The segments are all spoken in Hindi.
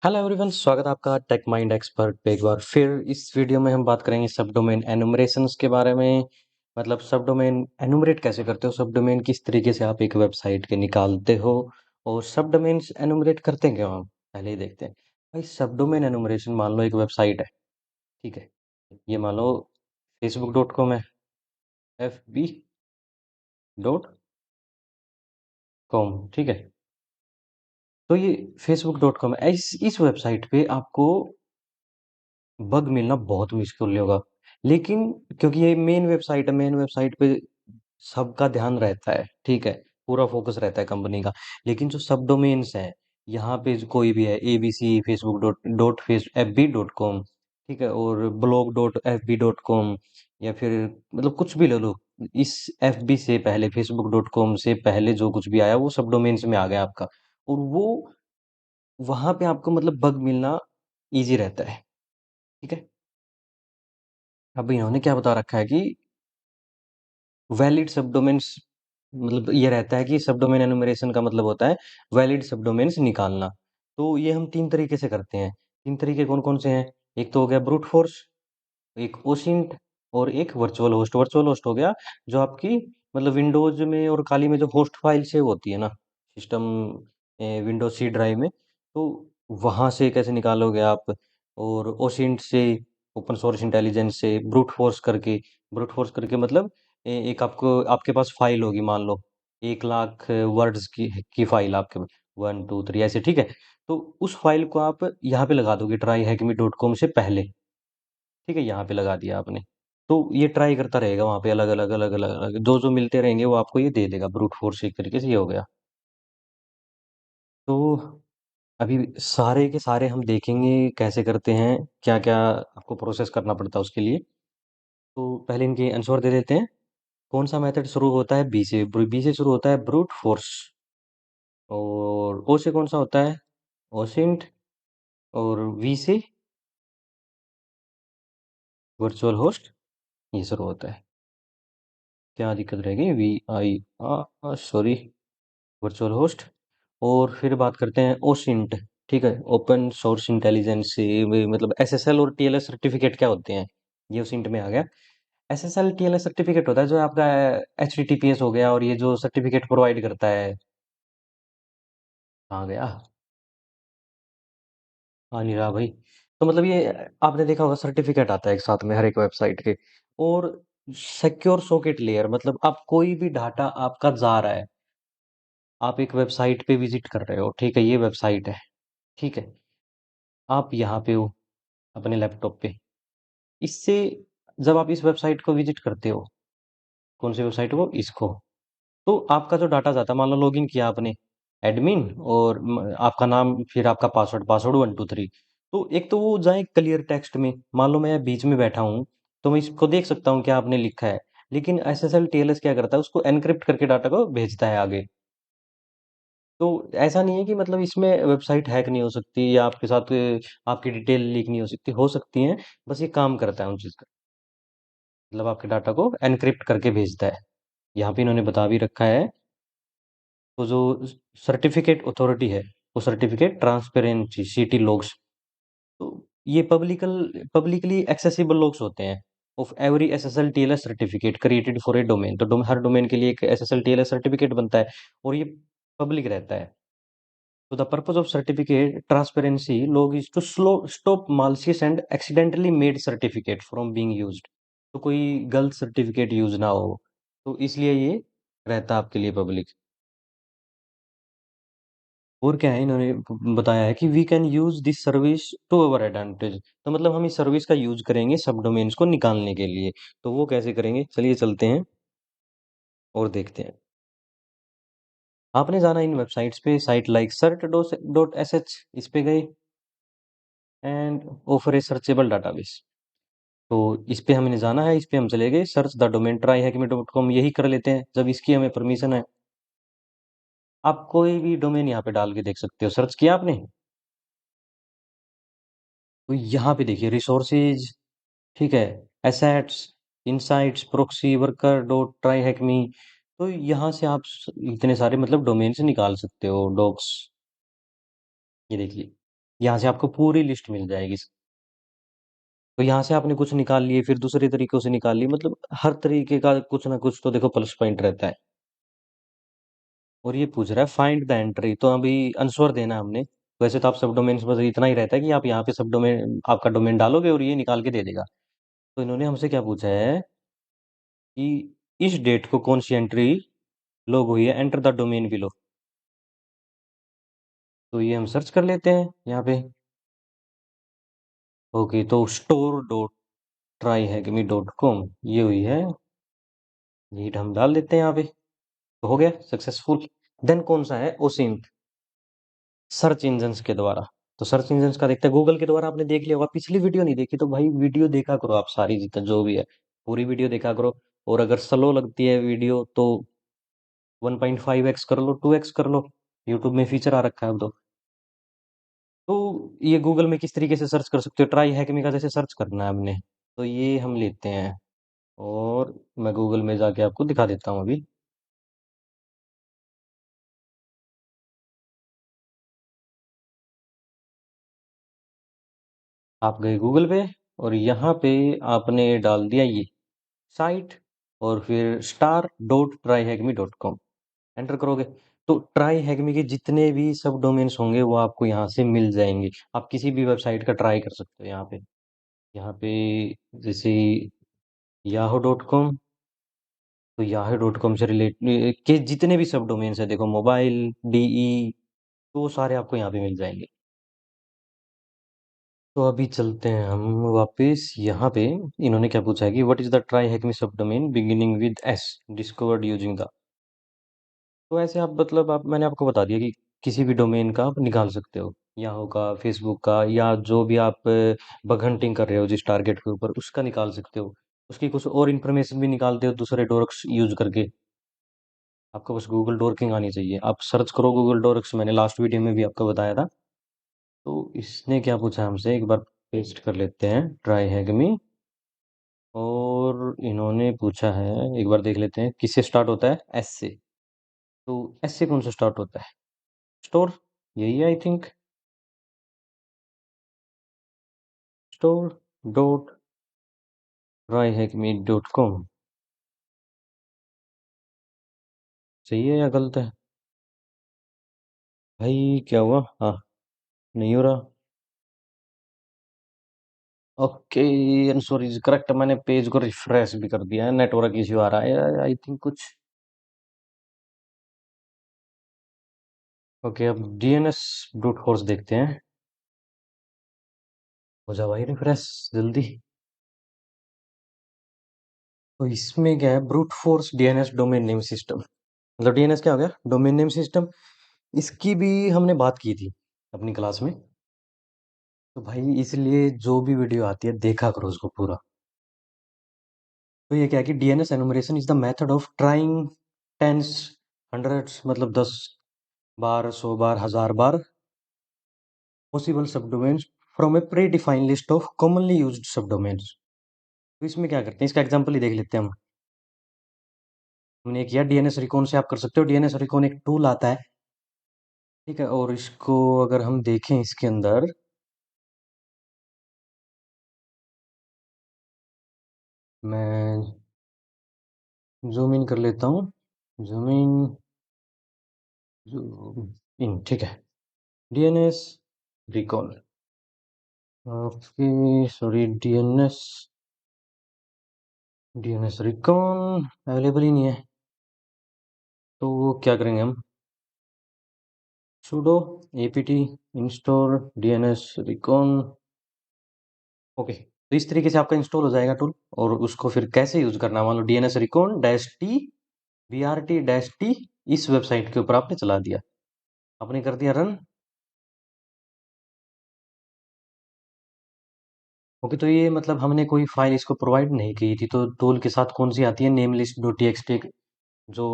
हेलो एवरीवन, स्वागत है आपका टेक माइंड एक्सपर्ट पे एक बार फिर। इस वीडियो में हम बात करेंगे सब डोमेन एनुमरेशंस के बारे में। मतलब सब डोमेन एनुमरेट कैसे करते हो, सब डोमेन किस तरीके से आप एक वेबसाइट के निकालते हो, और सब डोमेन्स एनुमरेट करते हैं क्यों हम पहले ही देखते हैं। भाई, सब डोमेन एनुमरेशन, मान लो एक वेबसाइट है, ठीक है। ये मान लो facebook.com है, fb.com, ठीक है। तो ये facebook.com है, इस वेबसाइट पे आपको बग मिलना बहुत मुश्किल होगा। लेकिन क्योंकि ये मेन वेबसाइट है, मेन वेबसाइट पे सबका ध्यान रहता है, ठीक है, पूरा फोकस रहता है कंपनी का। लेकिन जो सब डोमेन्स हैं, यहाँ पे जो कोई भी है, ABC Facebook dot dot face F B dot com, ठीक है, और blog dot F B dot com, या फिर मतलब कुछ भी ले लो। इस एफ बी से पहले, फेसबुक डॉट कॉम से पहले जो कुछ भी आया वो सब डोमेन्स में आ गया आपका। और वो वहां पे आपको मतलब बग मिलना इजी रहता है, ठीक है। अब इन्होंने क्या बता रखा है कि वैलिड सबडोमेन्स, मतलब ये रहता है कि सबडोमेन एनुमरेशन का मतलब होता है वैलिड सबडोमेन्स निकालना। तो ये हम तीन तरीके से करते हैं। तीन तरीके कौन कौन से हैं? एक तो हो गया ब्रूट फोर्स, एक ओसिंट, और एक वर्चुअल होस्ट। वर्चुअल होस्ट हो गया जो आपकी मतलब विंडोज में और खाली में जो होस्ट फाइल सेव होती है ना, सिस्टम विंडोज सी ड्राइव में, तो वहां से कैसे निकालोगे आप। और ओसिंट से, ओपन सोर्स इंटेलिजेंस से ब्रूट फोर्स करके। ब्रूट फोर्स करके मतलब एक आपको, आपके पास फाइल होगी, मान लो 1 लाख वर्ड्स की फाइल आपके, 1 2 3 ऐसे, ठीक है। तो उस फाइल को आप यहाँ पे लगा दोगे ट्राई हैकमी डॉट कॉम से पहले, ठीक है, यहाँ पे लगा दिया आपने। तो ये ट्राई करता रहेगा वहां पे, अलग अलग अलग अलग अलग जो जो मिलते रहेंगे वो आपको ये दे देगा। ब्रूट फोर्स एक तरीके से ये हो गया। तो अभी सारे के सारे हम देखेंगे कैसे करते हैं, क्या क्या आपको प्रोसेस करना पड़ता है उसके लिए। तो पहले इनके आंसर दे देते हैं। कौन सा मेथड शुरू होता है बी से? बी से शुरू होता है ब्रूट फोर्स। और ओ से कौन सा होता है? ओसिंट। और वी से वर्चुअल होस्ट, ये शुरू होता है। क्या दिक्कत रहेगी? We I sorry, virtual host. और फिर बात करते हैं ओसिंट, ठीक है, ओपन सोर्स इंटेलिजेंस से मतलब एसएसएल और टीएलएस सर्टिफिकेट क्या होते हैं, ये ओसिंट में आ गया। एसएसएल टीएलएस सर्टिफिकेट होता है जो आपका एचटीटीपीएस हो गया, और ये जो सर्टिफिकेट प्रोवाइड करता है। कहाँ गया? हाँ, नहीं रहा भाई। तो मतलब ये आपने देखा होगा, सर्टिफिकेट आता है एक साथ में हर एक वेबसाइट के। और सिक्योर सॉकेट लेयर, मतलब आप कोई भी डाटा आपका जा रहा है, आप एक वेबसाइट पे विजिट कर रहे हो, ठीक है, ये वेबसाइट है, ठीक है, आप यहाँ पे हो अपने लैपटॉप पे। इससे जब आप इस वेबसाइट को विजिट करते हो, कौन सी वेबसाइट को, इसको, तो आपका जो डाटा जाता है, मान लो लॉगिन किया आपने, एडमिन, और आपका नाम, फिर आपका पासवर्ड, पासवर्ड 1 2 3। तो एक तो वो जाए क्लियर टेक्स्ट में, मान लो मैं बीच में बैठा हूँ, तो मैं इसको देख सकता हूँ क्या आपने लिखा है। लेकिन एसएसएल टीएलएस क्या करता है, उसको एनक्रिप्ट करके डाटा को भेजता है आगे। तो ऐसा नहीं है कि मतलब इसमें वेबसाइट हैक नहीं हो सकती, या आपके साथ आपकी डिटेल लीक नहीं हो सकती हैं। बस ये काम करता है उन चीज़ का, मतलब आपके डाटा को एनक्रिप्ट करके भेजता है। यहाँ पे इन्होंने बता भी रखा है। तो जो सर्टिफिकेट अथॉरिटी है, वो सर्टिफिकेट ट्रांसपेरेंसी सीटी लॉग्स, तो ये पब्लिकली एक्सेसिबल लॉग्स होते हैं of every SSL TLS certificate created for a domain. तो हर डोमेन के लिए एक एसएसएल टीएलएस सर्टिफिकेट बनता है, और ये पब्लिक रहता है। So the purpose of certificate transparency log is to stop malicious and accidentally made certificate from being used। तो कोई गलत सर्टिफिकेट यूज ना हो, तो इसलिए ये रहता है आपके लिए पब्लिक। और क्या है, इन्होंने बताया है कि we can use this service to our advantage. तो मतलब हम इस सर्विस का यूज करेंगे सब डोमेन्स को निकालने के लिए। तो वो कैसे करेंगे, चलिए चलते हैं और देखते हैं। आपने जाना इन वेबसाइट्स पे, site like cert dot S H, इस पे गए, and offer a searchable database. तो इस पे हमने जाना है, इस पे हम चले गए, search the domain try hack me dot com, यही कर लेते हैं जब इसकी हमें परमिशन है। आप कोई भी डोमेन यहाँ पे डाल के देख सकते हो। सर्च किया आपने, तो यहाँ पे देखिए रिसोर्सेज, ठीक है, assets, insights, proxy, worker dot try hack me. तो यहाँ से आप इतने सारे मतलब डोमेन से निकाल सकते हो डॉक्स। ये देखिए, यहाँ से आपको पूरी लिस्ट मिल जाएगी। तो यहाँ से आपने कुछ निकाल लिए, फिर दूसरे तरीकों से निकाल लिए, मतलब हर तरीके का कुछ ना कुछ तो देखो प्लस पॉइंट रहता है। और ये पूछ रहा है फाइंड द एंट्री, तो अभी आंसर देना है हमने। वैसे तो आप सब डोमेन्स में इतना ही रहता है कि आप यहाँ पे सब डोमेन, आपका डोमेन डालोगे और ये निकाल के दे देगा। तो इन्होंने हमसे क्या पूछा है कि इस डेट को कौन सी एंट्री लॉग हुई है, एंटर द डोमेन बिलो। तो ये हम सर्च कर लेते हैं यहाँ पे। ओके, तो store dot try hack me dot com ये हुई है, नीट हम डाल देते हैं यहाँ पे। तो हो गया सक्सेसफुल। देन कौन सा है ओसिंथ, सर्च इंजन्स के द्वारा। तो सर्च इंजन्स का देखते हैं, गूगल के द्वारा आपने देख लिया होगा। पिछली वीडियो नहीं देखी तो भाई वीडियो देखा करो आप, सारी जितना जो भी है पूरी वीडियो देखा करो। और अगर स्लो लगती है वीडियो तो 1.5x कर लो, 2x कर लो, यूट्यूब में फीचर आ रखा है अब तो। तो ये गूगल में किस तरीके से सर्च कर सकते हो, ट्राई हैकमी का जैसे सर्च करना है हमने। तो ये हम लेते हैं और मैं गूगल में जाके आपको दिखा देता हूँ अभी। आप गए गूगल पे और यहाँ पे आपने डाल दिया ये साइट, और फिर star.tryhacme.com एंटर करोगे। तो ट्राई हैगमी के जितने भी सब डोमेन्स होंगे वो आपको यहाँ से मिल जाएंगे। आप किसी भी वेबसाइट का ट्राई कर सकते हो यहाँ पे। यहाँ पे जैसे yahoo.com, तो yahoo.com से रिलेट के जितने भी सब डोमेन्स है देखो, मोबाइल, डीई, तो वो सारे आपको यहाँ पे मिल जाएंगे। तो अभी चलते हैं हम वापस यहाँ पे। इन्होंने क्या पूछा है कि व्हाट इज द ट्राई हैकमी सब domain beginning with S discovered using the. तो ऐसे आप मतलब आप, मैंने आपको बता दिया कि किसी भी डोमेन का आप निकाल सकते हो, याहू का, फेसबुक का, या जो भी आप बग हंटिंग कर रहे हो जिस टारगेट के ऊपर, उसका निकाल सकते हो। उसकी कुछ और इन्फॉर्मेशन भी निकालते हो दूसरे डोरक्स यूज करके। आपको बस गूगल डोरकिंग आनी चाहिए, आप सर्च करो गूगल डोरक्स, मैंने लास्ट वीडियो में भी आपको बताया था। तो इसने क्या पूछा हमसे, एक बार पेस्ट कर लेते हैं ट्राई हैगमी। और इन्होंने पूछा है, एक बार देख लेते हैं किससे स्टार्ट होता है, एस से। तो एस से कौन सा स्टार्ट होता है, स्टोर, यही है I think. Store dot try hack me dot com, सही है या गलत है? भाई क्या हुआ, हाँ नहीं हो रहा। Okay, answer is correct. मैंने पेज को रिफ्रेश भी कर दिया है, नेटवर्क इश्यू आ रहा है आई थिंक कुछ। ओके, अब डीएनएस ब्रूट फोर्स देखते हैं। हो जा भाई रिफ्रेश जल्दी। तो इसमें क्या है, brute force DNS domain name system. मतलब डीएनएस क्या हो गया, डोमेन नेम सिस्टम। इसकी भी हमने बात की थी अपनी क्लास में। तो भाई इसलिए जो भी वीडियो आती है देखा करो उसको पूरा। तो ये क्या है कि DNS enumeration is the method of trying tens, hundreds मतलब 10 बार, 100 बार, 1000 बार possible subdomains from a predefined list of commonly used subdomains. तो इसमें क्या करते हैं, इसका एग्जांपल ही देख लेते हैं हम। हमने किया डीएनएस रिकॉन से, आप कर सकते हो। डीएनएस रिकॉन एक टूल आता है, ठीक है। और इसको अगर हम देखें इसके अंदर, मैं जूम इन कर लेता हूँ, जूम इन, जूम इन, ठीक है। DNS recon, okay sorry, DNS, DNS recon available ही नहीं है। तो क्या करेंगे हम, sudo apt install dns recon। Okay, तो इस तरीके से आपका इंस्टॉल हो जाएगा टूल। और उसको फिर कैसे यूज करना, मान लो DNS recon dash T BRT dash T इस वेबसाइट के ऊपर आपने चला दिया, आपने कर दिया रन। ओके, तो ये मतलब हमने कोई फाइल इसको प्रोवाइड नहीं की थी, तो टूल के साथ कौन सी आती है, नेम लिस्ट डॉट टीएक्सटी, जो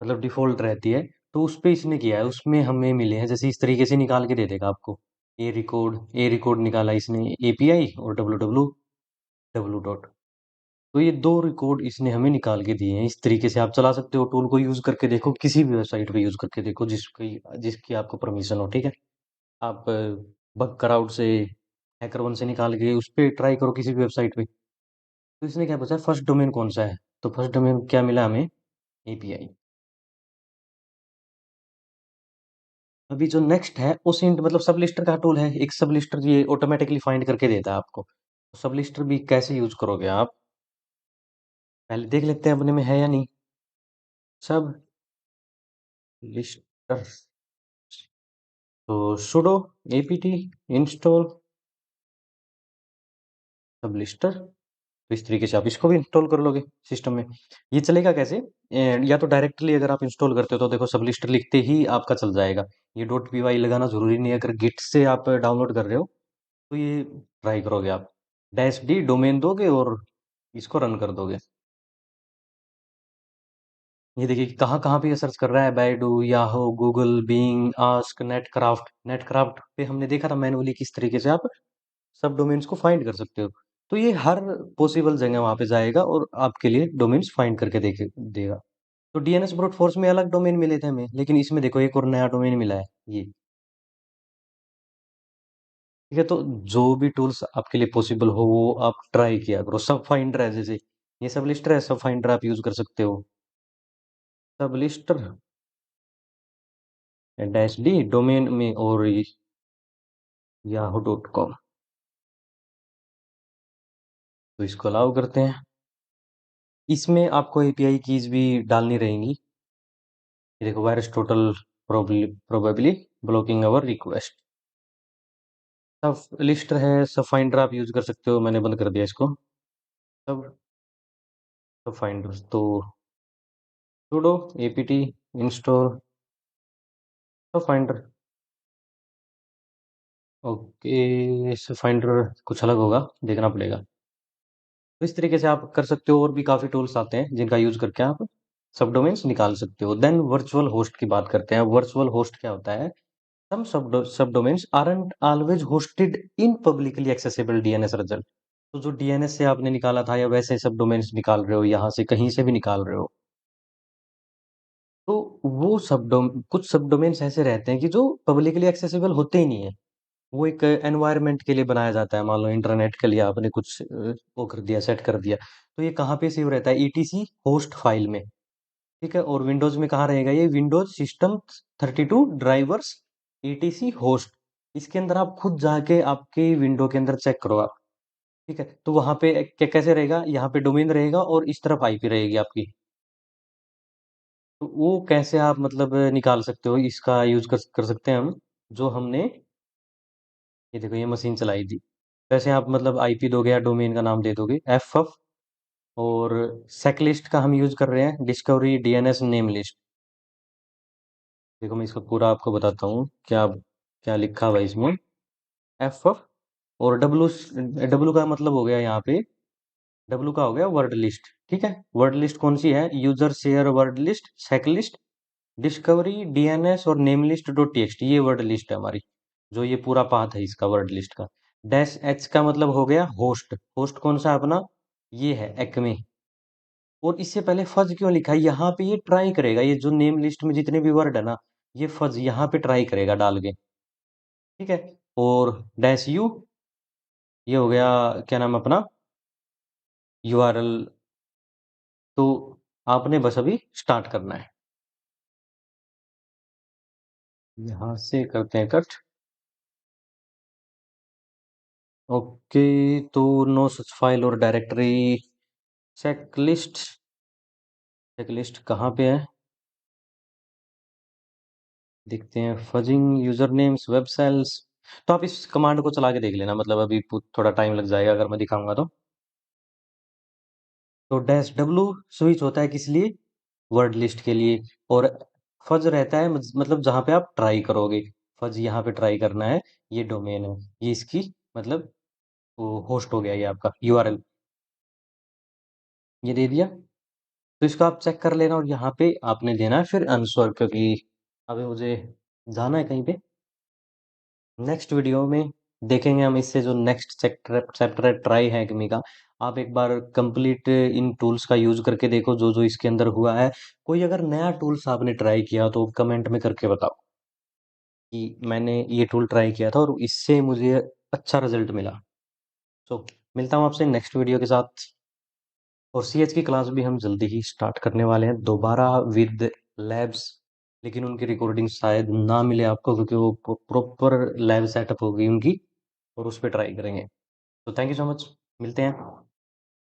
मतलब डिफॉल्ट रहती है। तो उस पे इसने किया है, उसमें हमें मिले हैं, जैसे इस तरीके से निकाल के दे देगा आपको। ए रिकॉर्ड निकाला इसने, एपीआई, और डब्ल्यू डब्ल्यू डब्ल्यू डॉट। तो ये दो रिकॉर्ड इसने हमें निकाल के दिए हैं। इस तरीके से आप चला सकते हो टूल को, यूज करके देखो, किसी भी वेबसाइट पे यूज करके देखो जिसकी जिसकी आपको परमिशन हो, ठीक है। आप बग क्राउड से, हैकर वन से निकाल के उस पे ट्राई करो किसी भी वेबसाइट पे। तो इसने क्या पूछा फर्स्ट डोमेन कौन सा है, तो फर्स्ट डोमेन क्या मिला हमें, एपीआई। अभी जो नेक्स्ट है ओसिंट मतलब सब लिस्टर का टूल है, एक सब लिस्टर ये ऑटोमेटिकली फाइंड करके देता है आपको। सब लिस्टर भी कैसे यूज करोगे आप, पहले देख लेते हैं अपने में है या नहीं। सब लिस्टर, तो सुडो एपीटी इंस्टॉल सब लिस्टर, तो इस तरीके से आप इसको भी इंस्टॉल कर लोगे सिस्टम में। ये चलेगा कैसे, या तो डायरेक्टली अगर आप इंस्टॉल करते हो तो देखो सब लिस्टर लिखते ही आपका चल जाएगा, ये डॉट पी वाई लगाना जरूरी नहीं है। अगर गिट से आप डाउनलोड कर रहे हो तो ये ट्राई करोगे आप, डैश डी डोमेन दोगे और इसको रन कर दोगे। ये देखिए कि कहाँ कहाँ पे ये सर्च कर रहा है, Baidu, Yahoo, Google, Bing, Ask, Netcraft. Netcraft पे हमने देखा था मैनुअली किस तरीके से आप सब डोमेन्स को फाइंड कर सकते हो। तो ये हर पॉसिबल जगह वहां पे जाएगा और आपके लिए डोमेन्स फाइंड करके देखे देगा। तो डीएनएस ब्रूट फोर्स में अलग डोमेन मिले थे हमें, लेकिन इसमें देखो एक और नया डोमेन मिला है ये। ठीक है, तो जो भी टूल्स आपके लिए पॉसिबल हो वो आप ट्राई किया करो। सब फाइंडर है जैसे, ये सब लिस्टर है, सब फाइंडर आप यूज कर सकते हो। सब लिस्टर डैश डी डोमेन में और yahoo.com, तो इसको अलाउ करते हैं। इसमें आपको एपीआई कीज भी डालनी रहेंगी। ये देखो वायरस टोटल प्रोबेबली ब्लॉकिंग अवर रिक्वेस्ट। सब लिस्टर है, सब फाइंडर आप यूज कर सकते हो, मैंने बंद कर दिया इसको। सब सब फाइंडर तो sudo apt इंस्टॉल सब फाइंडर। ओके, सब फाइंडर कुछ अलग होगा, देखना पड़ेगा। तो इस तरीके से आप कर सकते हो, और भी काफी टूल्स आते हैं जिनका यूज करके आप सब डोमेन्स निकाल सकते हो। देन वर्चुअल होस्ट की बात करते हैं। वर्चुअल होस्ट क्या होता है, some subdomains aren't always hosted in publicly accessible DNS result। तो जो डीएनएस से आपने निकाला था या वैसे सब डोमेन्स निकाल रहे हो, यहाँ से कहीं से भी निकाल रहे हो, तो वो कुछ सब डोमेन्स ऐसे रहते हैं कि जो पब्लिकली एक्सेसिबल होते ही नहीं है। वो एक एनवायरनमेंट के लिए बनाया जाता है, मान लो इंटरनेट के लिए आपने कुछ वो कर दिया, सेट कर दिया, तो ये कहाँ पे सेव रहता है, ईटीसी होस्ट फाइल में। ठीक है, और विंडोज में कहाँ रहेगा, ये Windows system 32 drivers etc host. इसके अंदर आप खुद जाके आपके विंडो के अंदर चेक करो आप। ठीक है, तो वहां पे कैसे रहेगा, यहाँ पे डोमेन रहेगा और इस तरफ आईपी रहेगी आपकी। तो वो कैसे आप मतलब निकाल सकते हो, इसका यूज कर सकते हैं हम, जो हमने ये देखो ये मशीन चलाई थी। वैसे आप मतलब आईपी दोगे या डोमेन का नाम दे दोगे एफ और सेक लिस्ट का हम यूज कर रहे हैं, डिस्कवरी डीएनएस नेम लिस्ट। देखो मैं इसका पूरा आपको बताता हूँ क्या क्या लिखा हुआ है इसमें। एफ और डब्लू, डब्लू का मतलब हो गया यहाँ पे, डब्लू का हो गया वर्ड लिस्ट। ठीक है, वर्ड लिस्ट कौन सी है, यूजर शेयर वर्ड लिस्ट, सेक लिस्ट, डिस्कवरी डीएनएस और नेम लिस्ट डॉट टीएक्सटी, ये वर्ड लिस्ट है हमारी, जो ये पूरा पाथ है इसका वर्ड लिस्ट का। डैश एच का मतलब हो गया होस्ट, होस्ट कौन सा है अपना, ये है एक्मे। और इससे पहले फज क्यों लिखा है, यहाँ पे ये ट्राई करेगा, ये जो नेम लिस्ट में जितने भी वर्ड है ना, ये फज यहाँ पे ट्राई करेगा डाल के। ठीक है, और डैश यू, ये हो गया क्या नाम अपना, यूआरएल। तो आपने बस अभी स्टार्ट करना है, यहाँ से करते हैं कट। ओके, तो नो सच फाइल और डायरेक्टरी, चेकलिस्ट, चेकलिस्ट कहाँ पे है, देखते हैं, fuzzing user names web shells. तो आप इस कमांड को चला के देख लेना, मतलब अभी थोड़ा टाइम लग जाएगा अगर मैं दिखाऊंगा तो डैश डब्लू स्विच होता है किस लिए, वर्ड लिस्ट के लिए। और फज रहता है मतलब जहां पे आप ट्राई करोगे, फज यहाँ पे ट्राई करना है, ये डोमेन है, ये इसकी मतलब वो होस्ट हो गया ये आपका यूआरएल, ये दे दिया। तो इसको आप चेक कर लेना और यहाँ पे आपने देना है फिर आंसर, क्योंकि अभी मुझे जाना है कहीं पे। नेक्स्ट वीडियो में देखेंगे हम इससे जो नेक्स्ट चैप्टर चैप्टर है ट्राई हैकमी का। आप एक बार कंप्लीट इन टूल्स का यूज करके देखो जो जो इसके अंदर हुआ है। कोई अगर नया टूल्स आपने ट्राई किया तो कमेंट में करके बताओ। कि मैंने ये टूल ट्राई किया था और इससे मुझे अच्छा रिजल्ट मिला। सो मिलता हूँ आपसे नेक्स्ट वीडियो के साथ। और सीएच की क्लास भी हम जल्दी ही स्टार्ट करने वाले हैं दोबारा विद लैब्स। लेकिन उनकी रिकॉर्डिंग शायद ना मिले आपको, क्योंकि वो प्रॉपर लैब सेटअप होगी उनकी, और उस पर ट्राई करेंगे। तो थैंक यू सो मच, मिलते हैं।